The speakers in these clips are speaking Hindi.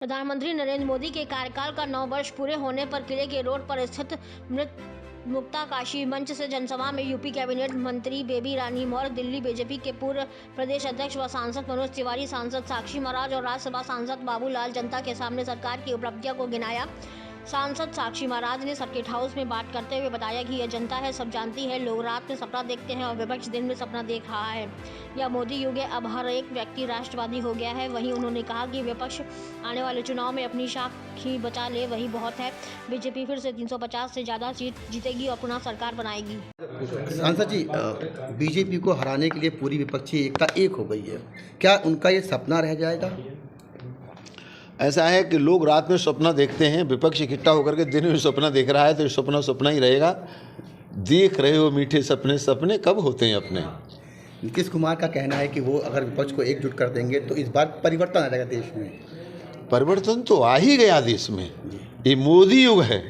प्रधानमंत्री नरेंद्र मोदी के कार्यकाल का 9 वर्ष पूरे होने पर किले के रोड पर स्थित मृत मुक्ताकाशी मंच से जनसभा में यूपी कैबिनेट मंत्री बेबी रानी मौर्य, दिल्ली बीजेपी के पूर्व प्रदेश अध्यक्ष व सांसद मनोज तिवारी, सांसद साक्षी महाराज और राज्यसभा सांसद बाबूलाल जनता के सामने सरकार की उपलब्धियों को गिनाया। सांसद साक्षी महाराज ने सर्किट हाउस में बात करते हुए बताया कि यह जनता है, सब जानती है, लोग रात में सपना देखते हैं और विपक्ष दिन में सपना देख रहा है। यह मोदी युग है, अब हर एक व्यक्ति राष्ट्रवादी हो गया है। वहीं उन्होंने कहा कि विपक्ष आने वाले चुनाव में अपनी शाख ही बचा ले, वही बहुत है। बीजेपी फिर से 350 से ज़्यादा सीट जीतेगी और पुनः सरकार बनाएगी। सांसद जी, बीजेपी को हराने के लिए पूरी विपक्षी एकता एक हो गई है, क्या उनका ये सपना रह जाएगा? ऐसा है कि लोग रात में सपना देखते हैं, विपक्ष इकट्ठा होकर के दिन में सपना देख रहा है, तो ये सपना सपना ही रहेगा। देख रहे हो मीठे सपने, सपने कब होते हैं अपने। नीतीश कुमार का कहना है कि वो अगर विपक्ष को एकजुट कर देंगे तो इस बार परिवर्तन आ जाएगा देश में। परिवर्तन तो आ ही गया देश में, ये मोदी युग है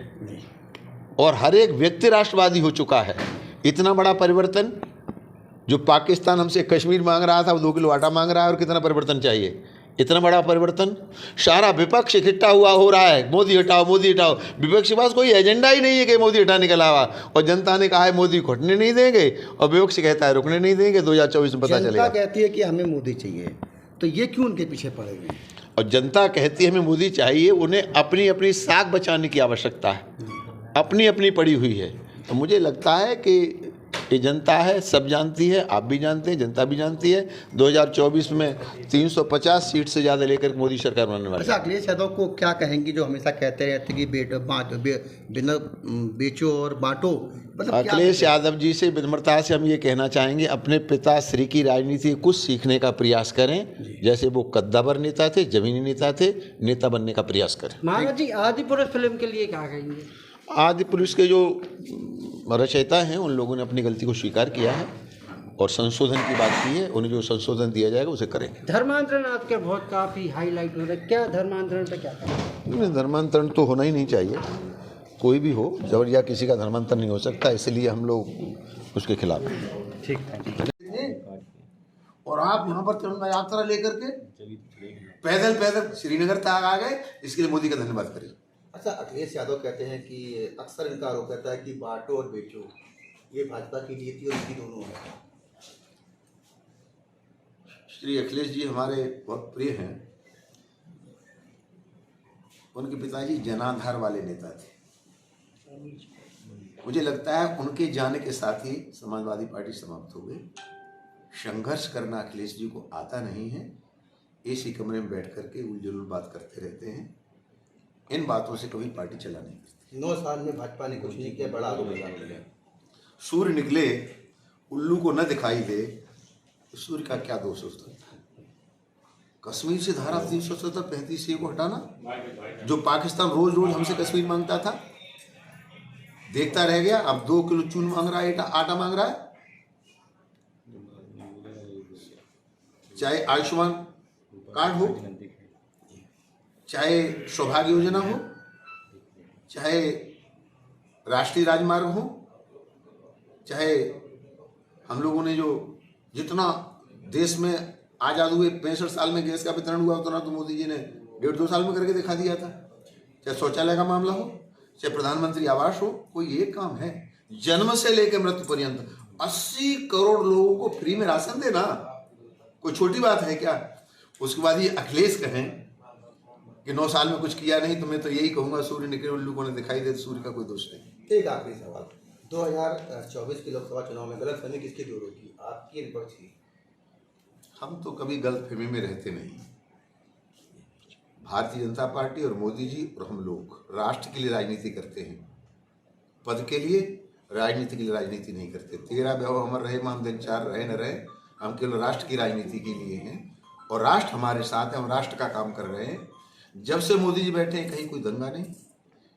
और हर एक व्यक्ति राष्ट्रवादी हो चुका है। इतना बड़ा परिवर्तन, जो पाकिस्तान हमसे कश्मीर मांग रहा था वो 2 किलो आटा मांग रहा है, और कितना परिवर्तन चाहिए? इतना बड़ा परिवर्तन। सारा विपक्ष इकट्ठा हुआ हो रहा है, मोदी हटाओ मोदी हटाओ। विपक्ष के पास कोई एजेंडा ही नहीं है कि मोदी हटाने के अलावा, और जनता ने कहा है मोदी को हटने नहीं देंगे और विपक्ष कहता है रुकने नहीं देंगे। 2024 में पता चलेगा। जनता कहती है कि हमें मोदी चाहिए, तो ये क्यों उनके पीछे पड़े हुए हैं? और जनता कहती है हमें मोदी चाहिए, उन्हें अपनी अपनी साख बचाने की आवश्यकता है, अपनी अपनी पड़ी हुई है। तो मुझे लगता है कि ये जनता है, सब जानती है, आप भी जानते हैं, जनता भी जानती है। 2024 में 350 सीट से ज़्यादा लेकर मोदी सरकार बनने वाली है। अच्छा, अखिलेश यादव को क्या कहेंगे जो हमेशा कहते रहते कि बेचो और बांटो? मतलब अखिलेश यादव जी से विनम्रता से हम ये कहना चाहेंगे, अपने पिता श्री की राजनीति कुछ सीखने का प्रयास करें। जैसे वो कद्दावर नेता थे, जमीनी नेता थे, नेता बनने का प्रयास करें। महाराज जी, आदिपुरुष फिल्म के लिए क्या कहेंगे? आदिपुरुष के जो रचयिता हैं उन लोगों ने अपनी गलती को स्वीकार किया है और संशोधन की बात की है। उन्हें जो संशोधन दिया जाएगा उसे करेंगे। धर्मांतरण आपके बहुत काफ़ी हाईलाइट हो रहा है, क्या धर्मांतरण पे क्या करेंगे? धर्मांतरण तो होना ही नहीं चाहिए, कोई भी हो, जबर या किसी का धर्मांतरण नहीं हो सकता, इसलिए हम लोग उसके खिलाफ हैं। ठीक है। और आप यहाँ पर तिरंगा यात्रा लेकर के पैदल श्रीनगर तक आ गए, इसके लिए मोदी का धन्यवाद करिए। अच्छा, अखिलेश यादव कहते हैं कि अक्सर इनका आरोप रहता है कि बांटो और बेचो, ये भाजपा की नीति और इनकी दोनों है। श्री अखिलेश जी हमारे बहुत प्रिय हैं। उनके पिताजी जनाधार वाले नेता थे। मुझे लगता है उनके जाने के साथ ही समाजवादी पार्टी समाप्त हो गई। संघर्ष करना अखिलेश जी को आता नहीं है, इसी कमरे में बैठ करके उलझुल बात करते रहते हैं। इन बातों से कभी पार्टी चला नहीं करती। 9 साल में भाजपा ने कुछ नहीं किया, बड़ा आरोप लगा दिया। सूर्य निकले, उल्लू को न दिखाई दे, तो सूर्य का क्या दोष हो सकता है? कश्मीर से धारा 370 35 को हटाना, जो पाकिस्तान रोज रोज हमसे कश्मीर मांगता था, देखता रह गया। अब 2 किलो चून मांग रहा है, आटा मांग रहा है। चाहे आयुष्मान कार्ड हो, चाहे सौभाग्य योजना हो, चाहे राष्ट्रीय राजमार्ग हो, चाहे हम लोगों ने जो जितना देश में आज़ाद हुए 65 साल में गैस का वितरण हुआ, उतना तो मोदी जी ने 1.5-2 साल में करके दिखा दिया था। चाहे शौचालय का मामला हो, चाहे प्रधानमंत्री आवास हो, कोई एक काम है। जन्म से लेकर मृत्यु पर्यंत 80 करोड़ लोगों को फ्री में राशन देना कोई छोटी बात है क्या? उसके बाद ये अखिलेश कहें कि 9 साल में कुछ किया नहीं, तो मैं तो यही कहूँगा सूर्य निकले उल्लू को न दिखाई दे, सूर्य का कोई दोष नहीं। एक आखिरी सवाल, 2024 के लोकसभा चुनाव में गलतफहमी किसकी दूर होगी, आपकी विपक्ष की? हम तो कभी गलतफहमी में रहते नहीं। भारतीय जनता पार्टी और मोदी जी और हम लोग राष्ट्र के लिए राजनीति करते हैं, पद के लिए राजनीति के लिए राजनीति नहीं करते। तेरा व्यवहार अमर रहे, मान दिन 4 रहे न रहे, हम केवल राष्ट्र की राजनीति के लिए हैं और राष्ट्र हमारे साथ है, हम राष्ट्र का काम कर रहे हैं। जब से मोदी जी बैठे हैं कहीं कोई दंगा नहीं,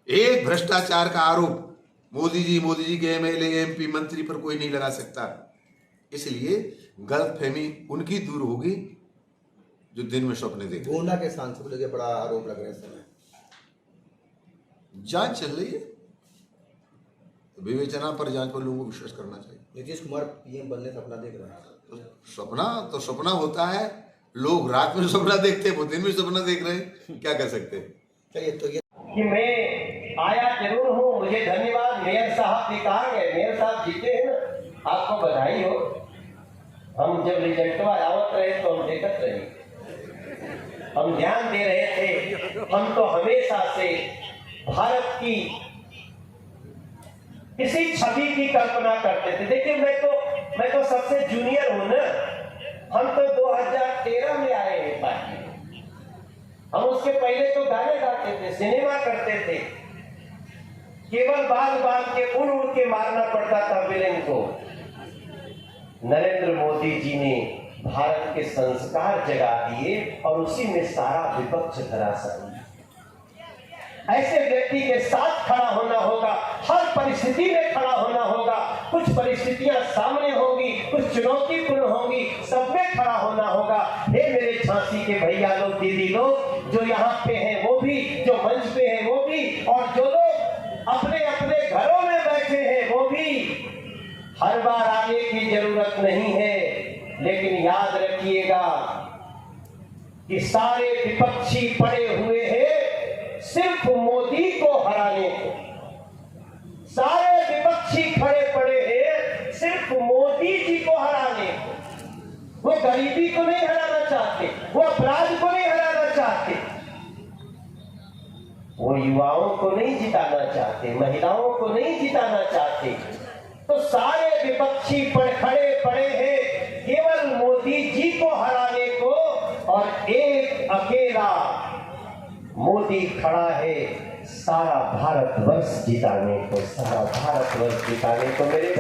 एक भ्रष्टाचार का आरोप मोदी जी के एमएलए एमपी मंत्री पर कोई नहीं लगा सकता। इसलिए गलतफहमी उनकी दूर होगी जो दिन में सपने देखते। गोंडा के सांसद को लेकर बड़ा आरोप लग रहा है इस समय, जांच चल रही है, तो विवेचना पर जांच पर लोगों को विश्वास करना चाहिए। नीतीश कुमार पीएम बनने का सपना देख रहा है। तो सपना होता है लोग रात में सपना देखते हैं, वो दिन में सपना देख रहे हैं, क्या कर सकते हैं। चलिए तो ये कि मैं आया जरूर हूँ, मुझे धन्यवाद मेयर साहब ने कहा है, मेयर साहब जीते हैं ना, आपको बधाई हो। हम जब रिजल्टवा आवत रहे तो हम देखत रहे, हम ध्यान दे रहे थे। हम तो हमेशा से भारत की किसी छवि की कल्पना करते थे। देखिए मैं तो सबसे जूनियर हूं ना, हम तो 2013 में आए हैं पार्टी में। हम उसके पहले तो गाने गाते थे, सिनेमा करते थे, केवल बाल के उड़ के मारना पड़ता था विलेन को। नरेंद्र मोदी जी ने भारत के संस्कार जगा दिए और उसी में सारा विपक्ष धराशायी। ऐसे व्यक्ति के साथ खड़ा होना होगा, हर परिस्थिति में खड़ा होना होगा। कुछ परिस्थितियां सामने होंगी, कुछ चुनौतीपूर्ण होंगी, सब में खड़ा होना होगा। हे मेरे झांसी के भैया लोग, दीदी लोग, जो यहाँ पे हैं वो भी, जो मंच पे हैं वो भी, और जो लोग अपने अपने घरों में बैठे हैं वो भी। हर बार आने की जरूरत नहीं है, लेकिन याद रखिएगा कि सारे विपक्षी पड़े हुए हैं सिर्फ मोदी को हराने को। सारे विपक्षी खड़े पड़े हैं सिर्फ मोदी जी को हराने को। वो गरीबी को नहीं हराना चाहते, वो अपराध को नहीं हराना चाहते, वो युवाओं को नहीं जिताना चाहते, महिलाओं को नहीं जिताना चाहते। तो सारे विपक्षी खड़े पड़े हैं केवल मोदी जी को हराने को, और एक अकेला मोदी खड़ा है सारा भारतवर्ष जिताने को, सारा भारतवर्ष जिताने को। मेरे